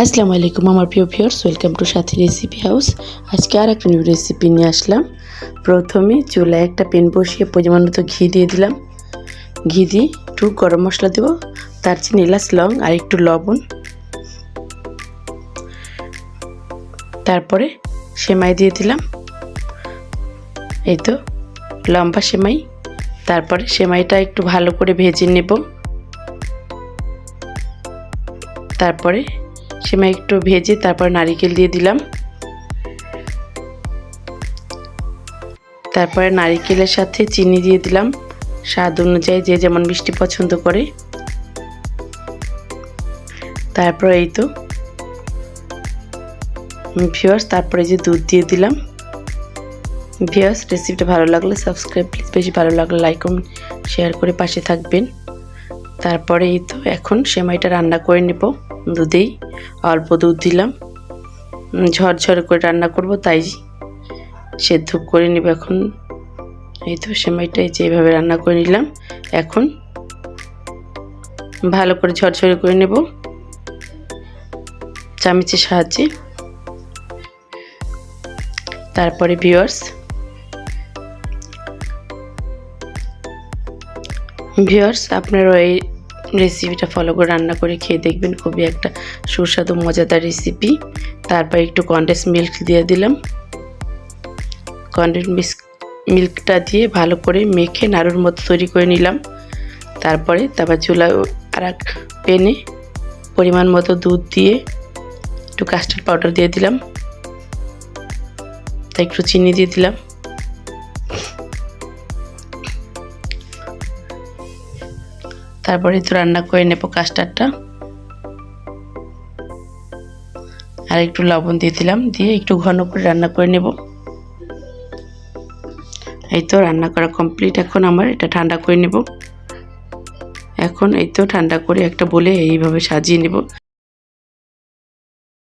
আসসালামু আলাইকুম আমার প্রিয় viewers, welcome to Sathi recipe house. আজকে আর একটা নিউ রেসিপি নিয়ে আসলাম। প্রথমে চুলায় একটা প্যান বসিয়ে পরিমাণ মতো ঘি দিয়ে দিলাম। ঘি দিয়ে একটু গরম মশলা দেব, দারচিনি, এলাচ, লং আর একটু লবণ। তারপরে সেমাই দিয়ে দিলাম, এই তো লম্বা সেমাই। তারপরে সেমাইটা একটু ভালো করে ভেজে নেব। তারপরে সেমাই একটু ভেজে তারপর নারিকেল দিয়ে দিলাম। তারপরে নারিকেলের সাথে চিনি দিয়ে দিলাম স্বাদ অনুযায়ী, যে যেমন মিষ্টি পছন্দ করে। তারপরে এই তো ভিউয়ার্স, তারপরে যে দুধ দিয়ে দিলাম। ভিউয়ার্স, রেসিপিটা ভালো লাগলে সাবস্ক্রাইব প্লিজ, বেশি ভালো লাগলে লাইক কমেন্ট শেয়ার করে পাশে থাকবেন। তারপরে এই তো এখন সেমাইটা রান্না করে নেব। দুধেই অল্প দুধ দিলাম, ঝরঝরে করে রান্না করব, তাই সেদ্ধ করে নেব। এখন এই তো সেমাইটা যেভাবে রান্না করে নিলাম, এখন ভালো করে ঝরঝরে করে নেব চামচের সাহায্যে। তারপরে ভিউয়ার্স আপনারা এই রেসিপিটা ফলো করে রান্না করে খেয়ে দেখবেন, খুবই একটা সুস্বাদু মজাদার রেসিপি। তারপর একটু কনডেন্স মিল্ক দিয়ে দিলাম। কনডেন্স মিল্কটা দিয়ে ভালো করে মেখে নাড়ুর মতো তৈরি করে নিলাম। তারপরে চুলা আর এক প্যানে পরিমাণ মতো দুধ দিয়ে একটু কাস্টার্ড পাউডার দিয়ে দিলাম, তাই একটু চিনি দিয়ে দিলাম। তারপরে তো রান্না করে নেব কাস্টার্ডটা, আর একটু লবণ দিয়ে দিলাম, দিয়ে একটু ঘন করে রান্না করে নেব। এই তো রান্না করা কমপ্লিট। এখন আমার এটা ঠান্ডা করে নেব। এখন এই তো ঠান্ডা করে একটা বলে এইভাবে সাজিয়ে নেব।